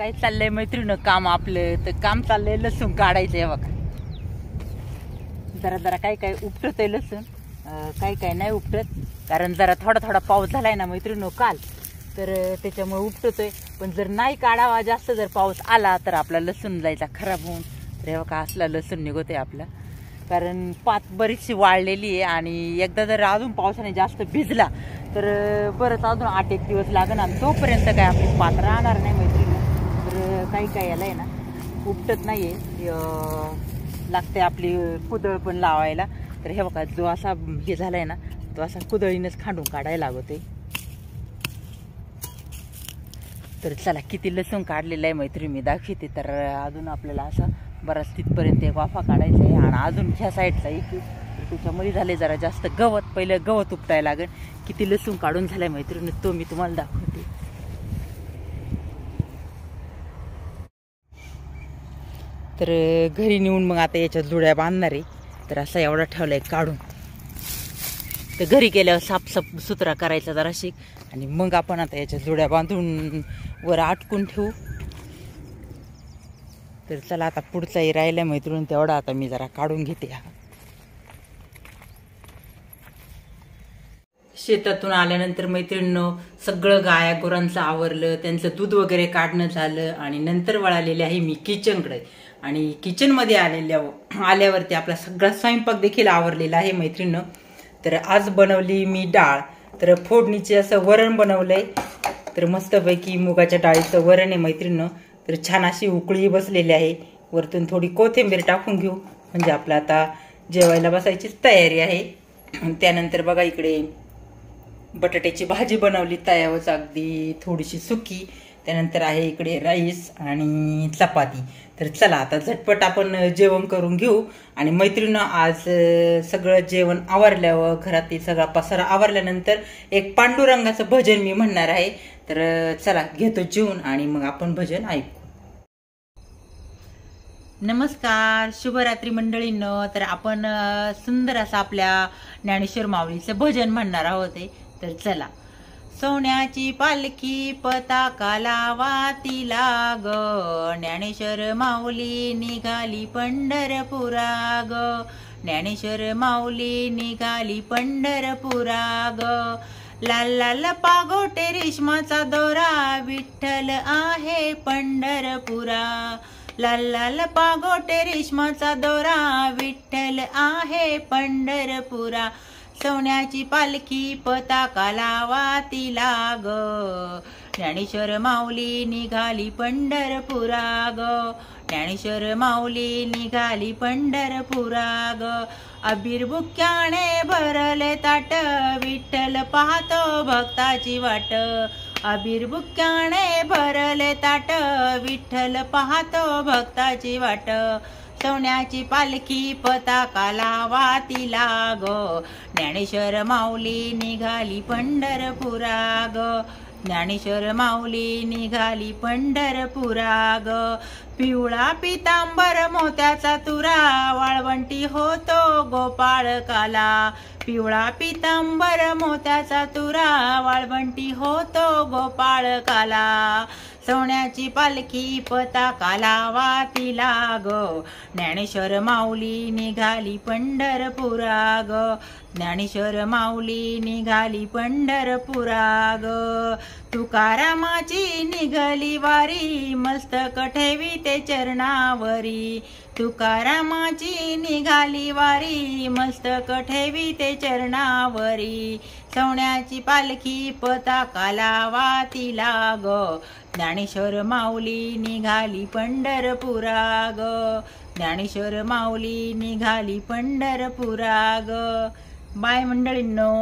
काय चाललंय मैत्रीण काम आपलं तर काम चाललंय लसूण काढायचंय बघा. जरा जरा काय काय उपटतय लसूण, काय काय नाही उपटत, कारण जरा थोडा थोडा पाऊस झालाय ना मैत्रीण काल, तर त्याच्यामुळे उपटतोय. पण जर नाही काढावा, जास्त जर पाऊस आला तर आपला लसूण जायचा खराब होऊन. तर बघा असला लसूण निघतोय आपला, कारण पात बरीचशी वाळलेली आहे आणि एकदा जर अजून पावसाने जास्त भिजला तर बरंच अजून 8-1 दिवस लागणार आणि तोपर्यंत काय आपली पात राहणार नाही मैत्रीण. तर काही काय याला आहे ना उपटत नाहीये, लागते आपली कुदळ पण लावायला. तर हे बघा जो असा हे झालाय ना तो असा कुदळीनच खांडून काढायला लागतोय. तर चला किती लसूण काढलेलं आहे मैत्रीण मी दाखवते. तर अजून आपल्याला असा बराच तिथपर्यंत एक वाफा काढायचा आहे आणि अजून ह्या साईडचा एक त्याच्यामध्ये झाले जरा जास्त गवत, पहिले गवत उपटायला लागेल. किती लसूण काढून झालाय मैत्रीण तो मी तुम्हाला दाखवते. तर घरी नेऊन मग आता याच्या जुड्या बांधणार आहे. तर असा एवढा ठेवलाय काढून. तर घरी गेल्यावर साफ सुथरा करायचा जराशी आणि मग आपण आता याच्या जुड्या बांधून वर आटकून ठेवू. तर चला आता पुढचाही राहिला मैत्रीण, तेवढा आता मी जरा काढून घेते. शेतातून आल्यानंतर मैत्रिणींनो सगळं गाया गुरांचं आवरलं, त्यांचं दूध वगैरे काढणं झालं आणि नंतर वळालेले आहे मी किचनकडे. आणि किचनमध्ये आल्यावरती आपला सगळा स्वयंपाक देखील आवरलेला आहे मैत्रिणींनो. तर आज बनवली मी डाळ. तर फोडणीचे असं वरण बनवलंय. तर मस्तपैकी मुगाच्या डाळीचं वरण आहे मैत्रिणींनो. तर छान अशी उकळी बसलेली आहे. वरतून थोडी कोथिंबीर टाकून घेऊ म्हणजे आपलं आता जेवायला बसायची तयारी आहे. त्यानंतर बघा इकडे बटाट्याची भाजी बनवली तव्यावरच अगदी थोडीशी सुकी. त्यानंतर आहे इकडे राईस आणि चपाती. तर चला आता झटपट आपण जेवण करून घेऊ. आणि मैत्रिणींनो आज सगळं जेवण आवरल्यावर घरातील सगळा पसारा आवरल्यानंतर एक पांडुरंगाचं भजन मी म्हणणार आहे. तर चला घेतो जेवून आणि मग आपण भजन ऐकू. नमस्कार, शुभरात्री मंडळींनो. तर आपण सुंदर असं आपल्या ज्ञानेश्वर माऊलीचं भजन म्हणणार आहोत. तर चला. सोन्याची पालखी पताका लावा तिला ग, ज्ञानेश्वर माऊली निघाली पंढरपुरा ग, ज्ञानेश्वर माऊली निघाली पंढरपुरा ग. लाल लाल पागोटे रेशमाचा दोरा, विठ्ठल आहे पंढरपुरा. लाल लाल पागोटे रेशमाचा दोरा, विठ्ठल आहे पंढरपुरा. सोन्याची पालखी पताका लावा तिला ग, ज्ञानेश्वर माऊली निघाली पंढरपुरा ग, ज्ञानेश्वर माऊली निघाली पंढरपुरा ग. अबीर बुक्याने भरले ताट, विठ्ठल पाहतो भक्ताची वाट. अबीर बुक्याने भरले ताट, विठ्ठल पाहतो भक्ताची वाट. सोन्याची पालखी पताका लावा तिला ग, ज्ञानेश्वर माऊली निघाली पंढरपुरा ग, ज्ञानेश्वर माऊली निघाली पंढरपुरा ग. पिवळा पितांबर मोत्याचा तुरा, वाळवंटी होतो गोपाळ काला. पिवळा पितांबर मोत्याचा तुरा, वाळवंटी होतो गोपाळ काला. सोन्याची पालखी पताका लावा तिला ग, ज्ञानेश्वर माऊली निघाली पंढरपुरा ग, ज्ञानेश्वर माऊली निघाली पंढरपुरा ग. तुकारामाची निघाली वारी, मस्तक ठेवी ते चरणावरी. तुकारामाची निघाली वारी, मस्तक ठेवी ते चरणावरी. सोन्याची पालखी पताका लावा तिला ग, ज्ञानेश्वर माऊली निघाली पंढरपुरा ग, ज्ञानेश्वर माऊली निघाली पंढरपुरा ग. बाय मंडळींनो.